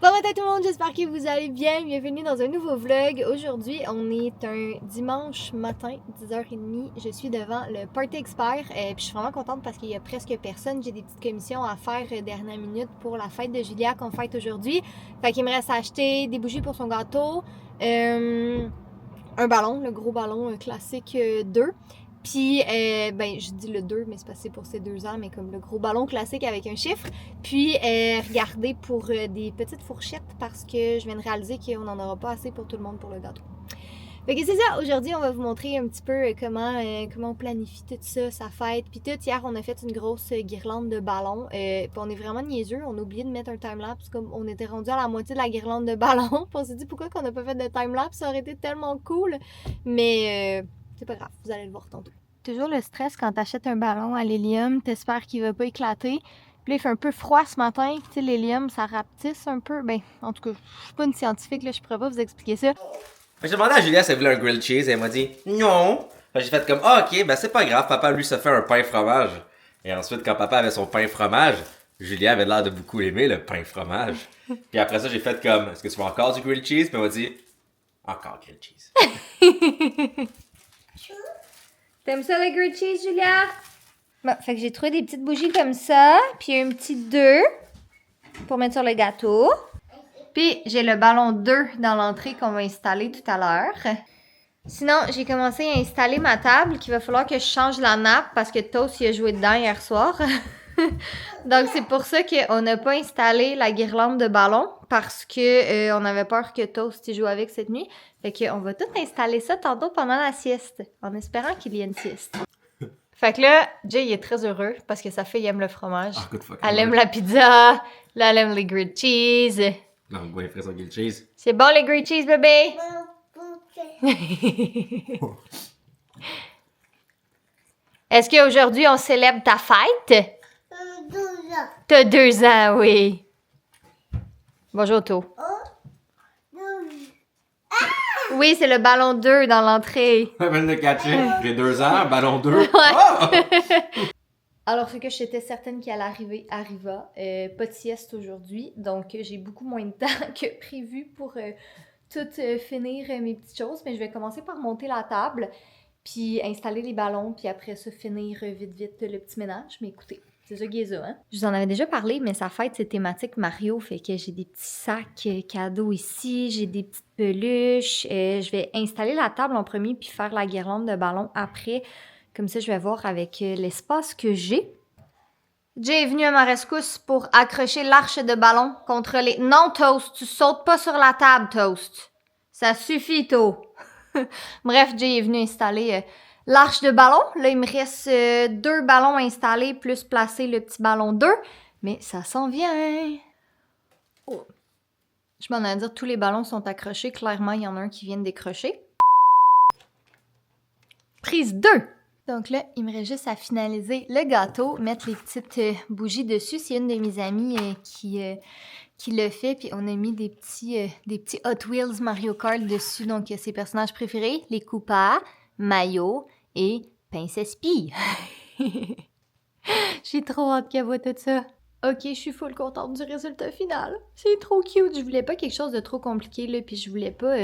Bon matin tout le monde, j'espère que vous allez bien. Bienvenue dans un nouveau vlog. Aujourd'hui, on est un dimanche matin, 10h30. Je suis devant le Party Expert. Puis je suis vraiment contente parce qu'il y a presque personne. J'ai des petites commissions à faire dernière minute pour la fête de Julia qu'on fête aujourd'hui. Fait qu'il me reste à acheter des bougies pour son gâteau, un ballon, le gros ballon classique 2. Puis, je dis le 2, mais c'est passé pour ces 2 ans, mais comme le gros ballon classique avec un chiffre. Puis, regardez pour des petites fourchettes parce que je viens de réaliser qu'on n'en aura pas assez pour tout le monde pour le gâteau. Fait que c'est ça, aujourd'hui, on va vous montrer un petit peu comment on planifie tout ça, sa fête. Puis tout, hier, on a fait une grosse guirlande de ballons. Puis on est vraiment niaiseux, on a oublié de mettre un timelapse comme on était rendu à la moitié de la guirlande de ballons. Puis on s'est dit pourquoi qu'on n'a pas fait de timelapse, ça aurait été tellement cool. Mais c'est pas grave, vous allez le voir tantôt. Toujours le stress quand t'achètes un ballon à l'hélium, t'espères qu'il va pas éclater. Puis là, il fait un peu froid ce matin, tu sais, l'hélium, ça rapetisse un peu. En tout cas, je suis pas une scientifique, là, je pourrais pas vous expliquer ça. J'ai demandé à Julia si elle voulait un grilled cheese et elle m'a dit non. J'ai fait comme ok, ben c'est pas grave, papa lui se fait un pain fromage. Et ensuite, quand papa avait son pain fromage, Julia avait l'air de beaucoup aimer le pain fromage. Puis après ça, j'ai fait comme est-ce que tu veux encore du grilled cheese? Puis elle m'a dit encore grilled cheese. T'aimes ça le grilled cheese, Julia? Bon, fait que j'ai trouvé des petites bougies comme ça, puis un petit 2 pour mettre sur le gâteau. Puis j'ai le ballon 2 dans l'entrée qu'on va installer tout à l'heure. Sinon, j'ai commencé à installer ma table qu'il va falloir que je change la nappe parce que Toast y a joué dedans hier soir. Donc c'est pour ça qu'on n'a pas installé la guirlande de ballons parce que on avait peur que Toast y joue avec cette nuit. Fait qu'on va tout installer ça tantôt pendant la sieste, en espérant qu'il y ait une sieste. Fait que là, Jay il est très heureux parce que sa fille aime le fromage. Elle aime la pizza, là elle aime les grilled cheese. Non, on va faire son grilled cheese. C'est bon les grilled cheese, bébé? Est-ce qu'aujourd'hui on célèbre ta fête? 2 ans. T'as 2 ans, oui. Bonjour, To. Oui, c'est le ballon 2 dans l'entrée. Elle vient de le catcher. J'ai 2 ans, ballon 2. Ouais. Oh! Alors, ce que j'étais certaine qu'il allait arriver, arriva. Pas de sieste aujourd'hui, donc j'ai beaucoup moins de temps que prévu pour tout finir mes petites choses. Mais je vais commencer par monter la table, puis installer les ballons, puis après ça, finir vite le petit ménage. Mais écoutez, c'est ça qui est ça, hein? Je vous en avais déjà parlé, mais sa fête, c'est thématique Mario, fait que j'ai des petits sacs cadeaux ici, j'ai des petites peluches. Je vais installer la table en premier, puis faire la guirlande de ballons après. Comme ça, je vais voir avec l'espace que j'ai. Jay est venu à ma rescousse pour accrocher l'arche de ballon contre les... Non, Toast, tu sautes pas sur la table, Toast. Ça suffit, To. Bref, Jay est venu installer l'arche de ballon. Là, il me reste 2 ballons installés, plus placer le petit ballon 2. Mais ça s'en vient. Oh. Je m'en ai à dire, tous les ballons sont accrochés. Clairement, il y en a un qui vient de décrocher. Prise 2. Donc là, il me reste juste à finaliser le gâteau, mettre les petites bougies dessus. C'est une de mes amies qui le fait. Puis on a mis des petits Hot Wheels Mario Kart dessus. Donc ses personnages préférés, les Koopas, Mayo et Princesse Pie. J'ai trop hâte qu'elle voit tout ça. Ok, je suis full contente du résultat final. C'est trop cute. Je voulais pas quelque chose de trop compliqué, là. Puis je voulais pas...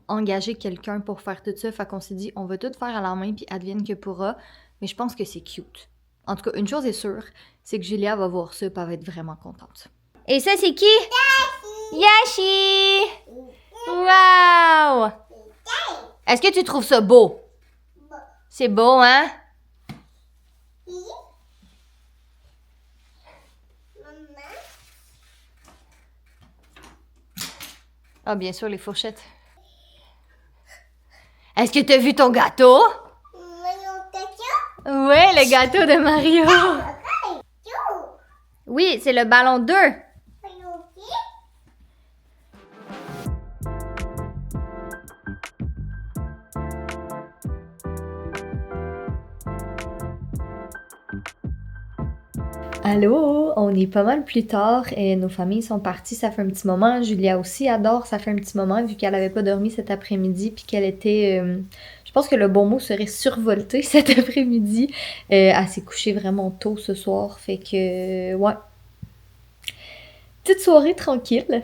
engager quelqu'un pour faire tout ça. Fait qu'on s'est dit, on va tout faire à la main puis advienne que pourra. Mais je pense que c'est cute. En tout cas, une chose est sûre, c'est que Julia va voir ça et elle va être vraiment contente. Et ça, c'est qui? Yashi! Wow! Est-ce que tu trouves ça beau? C'est beau, hein? Ah, bien sûr, les fourchettes. Est-ce que t'as vu ton gâteau? Ouais, le gâteau de Mario. Oui, c'est le ballon 2. Allô, on est pas mal plus tard et nos familles sont parties, ça fait un petit moment. Julia aussi adore, ça fait un petit moment vu qu'elle avait pas dormi cet après-midi puis qu'elle était, je pense que le bon mot serait survoltée cet après-midi. Elle s'est couchée vraiment tôt ce soir, fait que ouais. Petite soirée tranquille.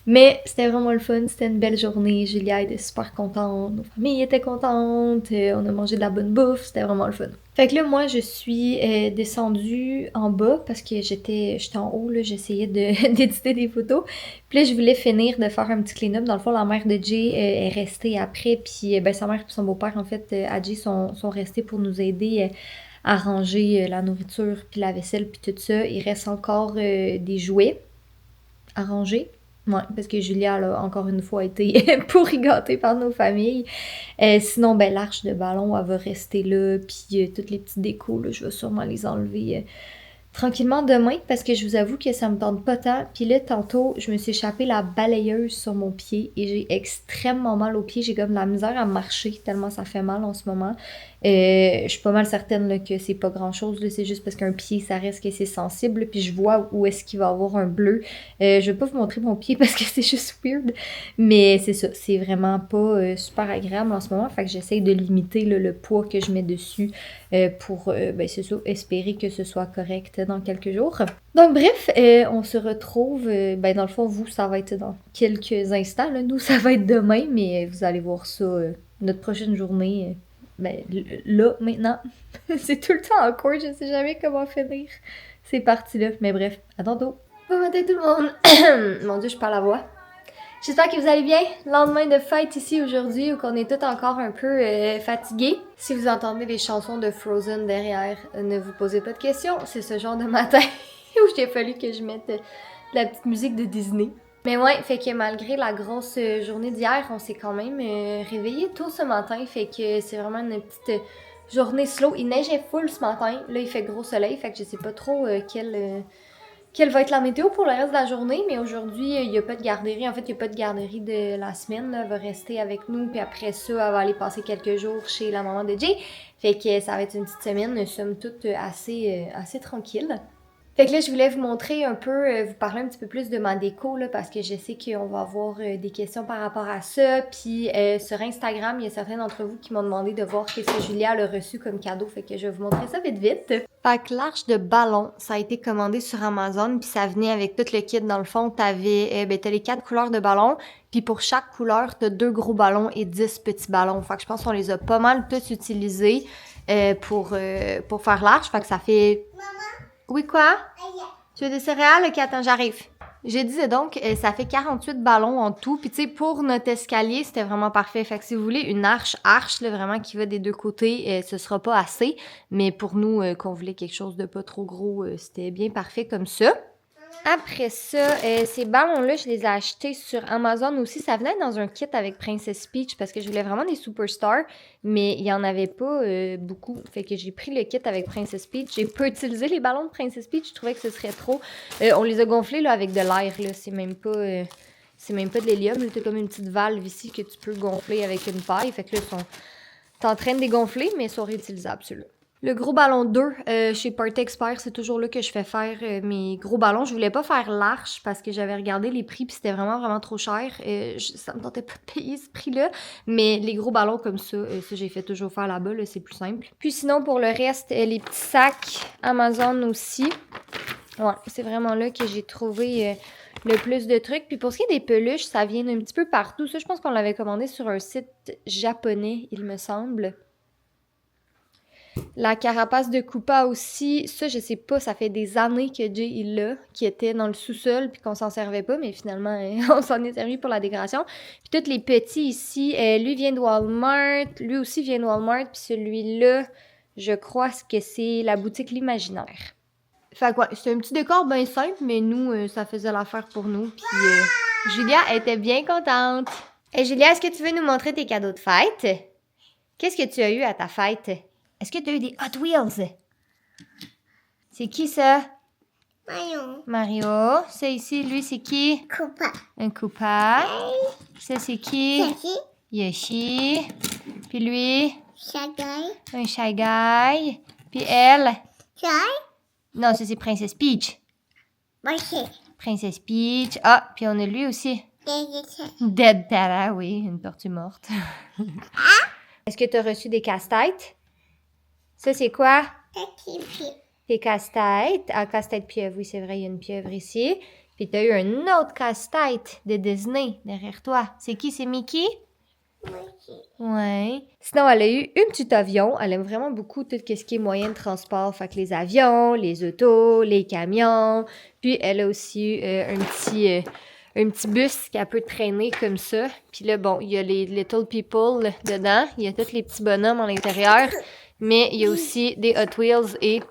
Mais c'était vraiment le fun, c'était une belle journée. Julia était super contente, nos familles étaient contentes, on a mangé de la bonne bouffe, c'était vraiment le fun. Fait que là, moi, je suis descendue en bas parce que j'étais en haut, là, j'essayais d'éditer des photos. Puis là, je voulais finir de faire un petit clean-up. Dans le fond, la mère de Jay est restée après, puis ben, sa mère et son beau-père, en fait, à Jay, sont restés pour nous aider à ranger la nourriture, puis la vaisselle, puis tout ça. Il reste encore des jouets à ranger. Ouais, parce que Julia, là, encore une fois, a été pourri gâtée par nos familles. Sinon, ben, l'arche de ballon, elle va rester là. Puis toutes les petites décos, là, je vais sûrement les enlever tranquillement demain parce que je vous avoue que ça me tente pas tant. Puis là, tantôt, je me suis échappé la balayeuse sur mon pied et j'ai extrêmement mal au pied. J'ai comme de la misère à marcher tellement ça fait mal en ce moment. Je suis pas mal certaine là, que c'est pas grand chose. C'est juste parce qu'un pied, ça reste que c'est sensible. Puis je vois où est-ce qu'il va avoir un bleu. Je vais pas vous montrer mon pied parce que c'est juste weird. Mais c'est ça, c'est vraiment pas super agréable en ce moment. Fait que j'essaye de limiter là, le poids que je mets dessus pour, ben c'est ça, espérer que ce soit correct dans quelques jours. Donc bref, on se retrouve, ben dans le fond, vous, ça va être dans quelques instants. Là. Nous, ça va être demain, mais vous allez voir ça, notre prochaine journée. Ben là, maintenant, c'est tout le temps awkward, je sais jamais comment finir ces parties-là. Mais bref, à tantôt. Bon matin tout le monde! Mon Dieu, je parle à voix. J'espère que vous allez bien. Lendemain de fête ici aujourd'hui, où qu'on est tous encore un peu fatigués. Si vous entendez les chansons de Frozen derrière, ne vous posez pas de questions. C'est ce genre de matin où il a fallu que je mette de la petite musique de Disney. Mais ouais, fait que malgré la grosse journée d'hier, on s'est quand même réveillé tôt ce matin. Fait que c'est vraiment une petite journée slow. Il neigeait full ce matin. Là, il fait gros soleil. Fait que je sais pas trop quelle va être la météo pour le reste de la journée, mais aujourd'hui, il n'y a pas de garderie. En fait, il n'y a pas de garderie de la semaine. Là. Elle va rester avec nous, puis après ça, elle va aller passer quelques jours chez la maman de Jay. Fait que ça va être une petite semaine, somme toute, assez tranquille. Fait que là, je voulais vous montrer un peu, vous parler un petit peu plus de ma déco, là, parce que je sais qu'on va avoir des questions par rapport à ça. Puis sur Instagram, il y a certains d'entre vous qui m'ont demandé de voir ce que Julia a reçu comme cadeau. Fait que je vais vous montrer ça vite. Fait que l'arche de ballon, ça a été commandé sur Amazon, puis ça venait avec tout le kit. Dans le fond, t'as les 4 couleurs de ballons, puis pour chaque couleur, t'as 2 gros ballons et 10 petits ballons. Fait que je pense qu'on les a pas mal tous utilisés pour faire l'arche. Fait que ça fait... Oui, quoi? Tu veux des céréales? Ok, attends, j'arrive. Je disais donc, ça fait 48 ballons en tout. Puis tu sais, pour notre escalier, c'était vraiment parfait. Fait que si vous voulez une arche là, vraiment qui va des deux côtés, ce sera pas assez. Mais pour nous, qu'on voulait quelque chose de pas trop gros, c'était bien parfait comme ça. Après ça, ces ballons-là, je les ai achetés sur Amazon aussi. Ça venait dans un kit avec Princess Peach parce que je voulais vraiment des superstars, mais il n'y en avait pas beaucoup. Fait que j'ai pris le kit avec Princess Peach. J'ai pas utilisé les ballons de Princess Peach. Je trouvais que ce serait trop. On les a gonflés là, avec de l'air. Là. C'est même pas de l'hélium. C'est comme une petite valve ici que tu peux gonfler avec une paille. Fait que là, t'es en train de les gonfler, mais ils sont réutilisables, ceux-là. Le gros ballon 2, chez Party Expert, c'est toujours là que je fais faire mes gros ballons. Je voulais pas faire l'arche parce que j'avais regardé les prix puis c'était vraiment trop cher. Ça me tentait pas de payer ce prix-là. Mais les gros ballons comme ça, j'ai fait toujours faire là-bas, là, c'est plus simple. Puis sinon, pour le reste, les petits sacs Amazon aussi. Ouais, c'est vraiment là que j'ai trouvé le plus de trucs. Puis pour ce qui est des peluches, ça vient d'un petit peu partout. Ça, je pense qu'on l'avait commandé sur un site japonais, il me semble. La carapace de Koopa aussi, ça je sais pas, ça fait des années que Jay il l'a, qui était dans le sous-sol puis qu'on s'en servait pas, mais finalement on s'en est servi pour la décoration. Puis tous les petits ici, lui vient de Walmart, lui aussi vient de Walmart, puis celui-là, je crois que c'est la boutique L'Imaginaire. Fait quoi, c'est un petit décor bien simple, mais nous, ça faisait l'affaire pour nous, puis Julia était bien contente. Et Julia, est-ce que tu veux nous montrer tes cadeaux de fête? Qu'est-ce que tu as eu à ta fête? Est-ce que tu as eu des Hot Wheels? C'est qui ça? Mario. Ça ici, lui, c'est qui? Koopa. Un Koopa. Hey. Ça, c'est qui? Yoshi. Puis lui? Shy Guy. Un Shy Guy. Puis elle? Shy. Non, ça, c'est Princess Peach. Merci. Princess Peach. Ah, puis on a lui aussi. Dead Tara, oui, une tortue morte. Est-ce que tu as reçu des casse-têtes? Ça, c'est quoi? Des casse-têtes. Ah, casse-tête pieuvre. Oui, c'est vrai, il y a une pieuvre ici. Puis t'as eu un autre casse-tête de Disney derrière toi. C'est qui? C'est Mickey? Ouais. Sinon, elle a eu une petite avion. Elle aime vraiment beaucoup tout ce qui est moyen de transport. Fait que les avions, les autos, les camions. Puis elle a aussi eu un petit bus qu'elle peut traîner comme ça. Puis là, bon, il y a les Little People là, dedans. Il y a tous les petits bonhommes à l'intérieur. Mais il y a aussi des Hot Wheels et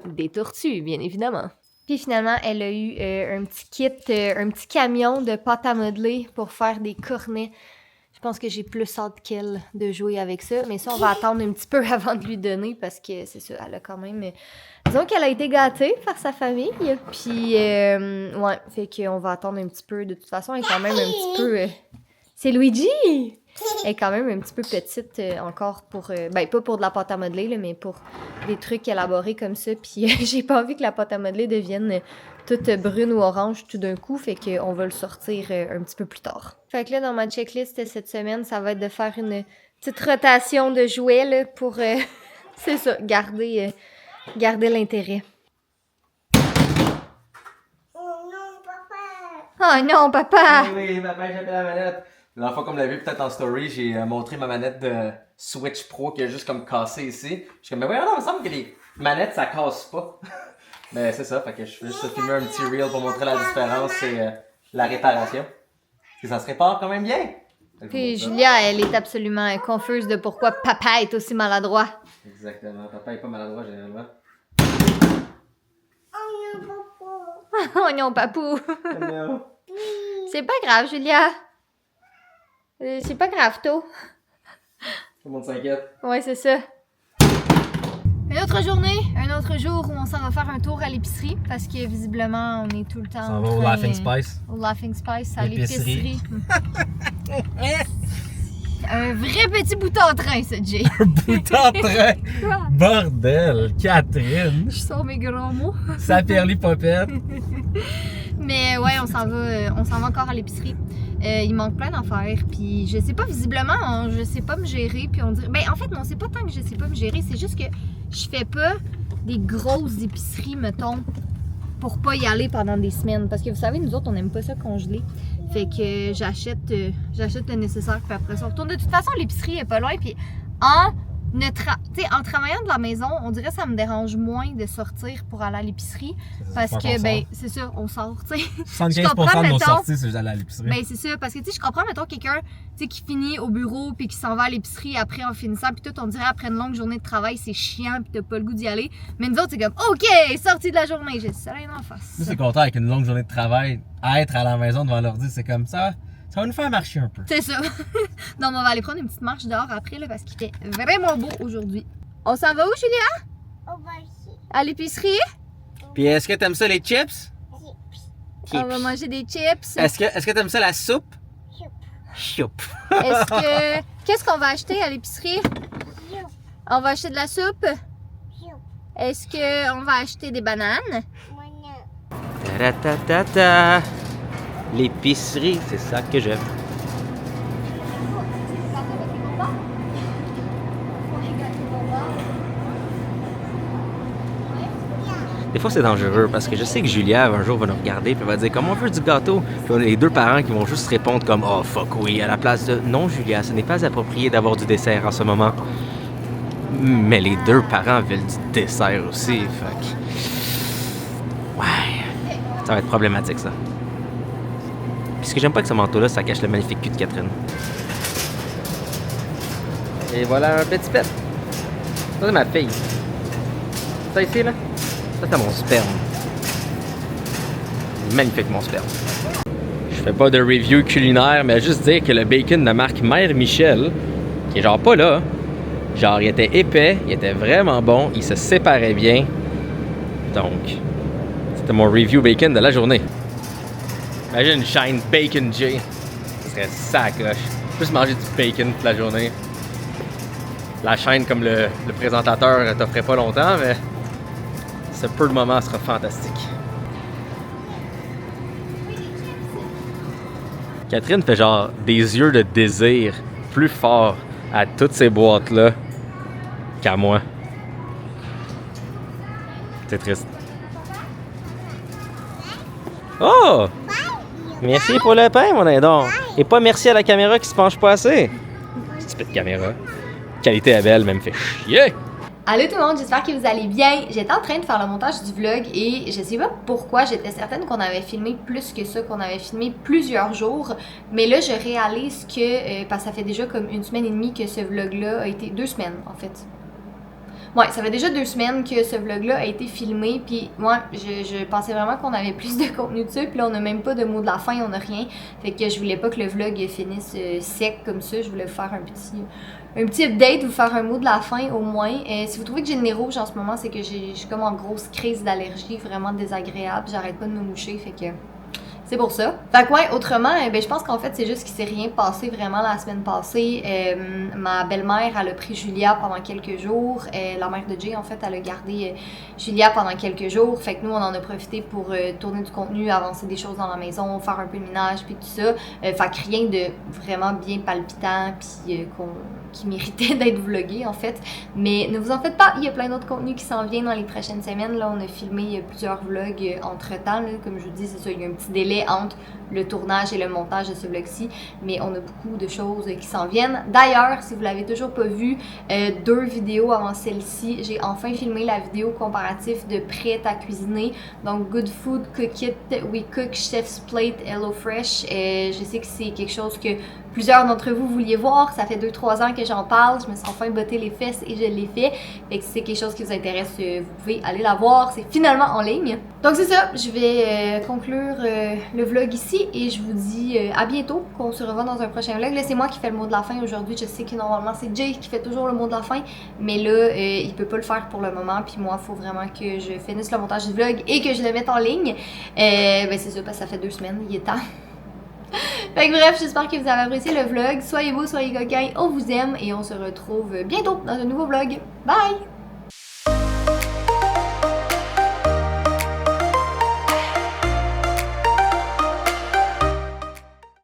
des tortues, bien évidemment. Puis finalement, elle a eu un petit kit, un petit camion de pâte à modeler pour faire des cornets. Je pense que j'ai plus hâte qu'elle de jouer avec ça. Mais ça, on va attendre un petit peu avant de lui donner parce que c'est ça, elle a quand même... disons qu'elle a été gâtée par sa famille. Puis, ouais, fait qu'on va attendre un petit peu. De toute façon, elle est quand même un petit peu... C'est Luigi! Elle est quand même un petit peu petite encore pour... ben, pas pour de la pâte à modeler, là, mais pour des trucs élaborés comme ça. Puis j'ai pas envie que la pâte à modeler devienne toute brune ou orange tout d'un coup. Fait qu'on va le sortir un petit peu plus tard. Fait que là, dans ma checklist cette semaine, ça va être de faire une petite rotation de jouets là, pour, c'est ça, garder l'intérêt. Oh non, papa! Oh non, papa! Oui, papa, j'ai appelé la manette. La fois, comme vous l'avez vu peut-être en story, j'ai montré ma manette de Switch Pro qui a juste comme cassé ici. Je suis comme, mais voyons, non, il me semble que les manettes, ça casse pas. Mais c'est ça, fait que je vais juste filmer un petit reel pour montrer la différence et la réparation. Parce que ça se répare quand même bien. Puis Julia, elle est absolument confuse de pourquoi papa est aussi maladroit. Exactement, papa est pas maladroit généralement. Oh non, papa! Oh non, papou! Non. C'est pas grave, Julia. C'est pas grave, tôt. Tout le monde s'inquiète. Ouais, c'est ça. Une autre journée, un autre jour où on s'en va faire un tour à l'épicerie parce que visiblement on est tout le temps. Ça va au Laughing Spice. Au Laughing Spice, à L'épicerie. l'épicerie. Un vrai petit bout en train, ça, Jay. Bout en train! Bordel! Catherine! Je sors mes gros mots. Ça perlit popette! Mais ouais, on s'en va encore à l'épicerie. Il manque plein d'affaires, puis je sais pas, visiblement, je sais pas me gérer, puis on dirait... Ben, en fait, non, c'est pas tant que je sais pas me gérer, c'est juste que je fais pas des grosses épiceries, mettons, pour pas y aller pendant des semaines. Parce que vous savez, nous autres, on aime pas ça congeler. Fait que j'achète le nécessaire, puis après ça, on retourne. De toute façon, l'épicerie est pas loin, puis en travaillant de la maison, on dirait que ça me dérange moins de sortir pour aller à l'épicerie. Parce que, ben, c'est ça, on sort, tu sais. 75% de nos sorties, c'est d'aller à l'épicerie. Ben, c'est ça, parce que, tu sais, je comprends, mettons, quelqu'un, tu sais, qui finit au bureau, puis qui s'en va à l'épicerie après en finissant, puis tout, on dirait après une longue journée de travail, c'est chiant, puis t'as pas le goût d'y aller. Mais nous autres, c'est comme, OK, sortie de la journée, j'ai le soleil en face. Nous, c'est content avec une longue journée de travail, être à la maison devant l'ordi, c'est comme ça. Ça va nous faire marcher un peu. C'est ça. Donc, on va aller prendre une petite marche dehors après, là, parce qu'il fait vraiment beau aujourd'hui. On s'en va où, Julia? On va ici. À l'épicerie? Puis est-ce que t'aimes ça les chips? On va manger des chips. Est-ce que t'aimes ça la soupe? Soupe. Soupe. Qu'est-ce qu'on va acheter à l'épicerie? Soupe. On va acheter de la soupe? Soupe. Est-ce qu'on va acheter des bananes? Moi, non. Ta-ta-ta-ta. L'épicerie, c'est ça que j'aime. Des fois, c'est dangereux parce que je sais que Julia, un jour, va nous regarder et va dire comme on veut du gâteau. Puis on a les deux parents qui vont juste répondre comme oh fuck oui, à la place de non, Julia, ce n'est pas approprié d'avoir du dessert en ce moment. Mais les deux parents veulent du dessert aussi. Fait que... ouais, ça va être problématique ça. Puis ce que j'aime pas avec ce manteau-là, ça cache le magnifique cul de Catherine. Et voilà un petit pet. Ça, c'est ma fille. Ça ici, là, ça, c'est mon sperme. Magnifique, mon sperme. Je fais pas de review culinaire, mais juste dire que le bacon de la marque Mère Michel, qui est genre pas là, genre il était épais, il était vraiment bon, il se séparait bien. Donc, c'était mon review bacon de la journée. Imagine une chaîne Bacon J. Ce serait sacoche. Juste manger du bacon toute la journée. La chaîne, comme le présentateur, t'offrait pas longtemps, mais ce peu de moments sera fantastique. Catherine fait genre des yeux de désir plus forts à toutes ces boîtes-là qu'à moi. C'est triste. Oh! Merci pour le pain, mon dindon. Et pas merci à la caméra qui se penche pas assez. Petite caméra. Qualité est belle, même fait chier. Allô tout le monde, j'espère que vous allez bien. J'étais en train de faire le montage du vlog et je sais pas pourquoi, j'étais certaine qu'on avait filmé plus que ça, qu'on avait filmé plusieurs jours. Mais là, je réalise que, parce que ça fait déjà comme 1 semaine et demie que ce vlog-là a été... 2 semaines, en fait. Ouais, ça fait déjà 2 semaines que ce vlog-là a été filmé, puis moi, je pensais vraiment qu'on avait plus de contenu dessus, puis là, on n'a même pas de mot de la fin, on n'a rien. Fait que je voulais pas que le vlog finisse sec comme ça, je voulais vous faire un petit update, vous faire un mot de la fin au moins. Si vous trouvez que j'ai le nez rouge en ce moment, c'est que je suis comme en grosse crise d'allergie, vraiment désagréable, j'arrête pas de me moucher, fait que... c'est pour ça. Fait que ouais, autrement, ben, je pense qu'en fait, c'est juste qu'il s'est rien passé vraiment la semaine passée. Ma belle-mère, elle a pris Julia pendant quelques jours. La mère de Jay, en fait, elle a gardé Julia pendant quelques jours. Fait que nous, on en a profité pour tourner du contenu, avancer des choses dans la maison, faire un peu de ménage, puis tout ça. Fait que rien de vraiment bien palpitant, puis qui méritait d'être vlogué, en fait. Mais ne vous en faites pas, il y a plein d'autres contenus qui s'en viennent dans les prochaines semaines. Là, on a filmé plusieurs vlogs entre-temps. Là. Comme je vous dis, c'est ça, il y a un petit délai entre le tournage et le montage de ce vlog-ci, mais on a beaucoup de choses qui s'en viennent. D'ailleurs, si vous l'avez toujours pas vu, 2 vidéos avant celle-ci, j'ai enfin filmé la vidéo comparatif de prêt à cuisiner. Donc, Good Food, Cook It, We Cook, Chef's Plate, HelloFresh. Je sais que c'est quelque chose que plusieurs d'entre vous vouliez voir. Ça fait 2-3 ans que j'en parle. Je me suis enfin botté les fesses et je l'ai fait. Fait que si c'est quelque chose qui vous intéresse, vous pouvez aller la voir. C'est finalement en ligne. Donc c'est ça, je vais conclure le vlog ici et je vous dis à bientôt, qu'on se revoit dans un prochain vlog. Là, c'est moi qui fais le mot de la fin aujourd'hui. Je sais que normalement c'est Jay qui fait toujours le mot de la fin, mais là, il peut pas le faire pour le moment. Puis moi, il faut vraiment que je finisse le montage du vlog et que je le mette en ligne. Ben c'est ça, parce que ça fait 2 semaines, il est temps. Fait que bref, j'espère que vous avez apprécié le vlog. Soyez beaux, soyez coquins, on vous aime et on se retrouve bientôt dans un nouveau vlog. Bye!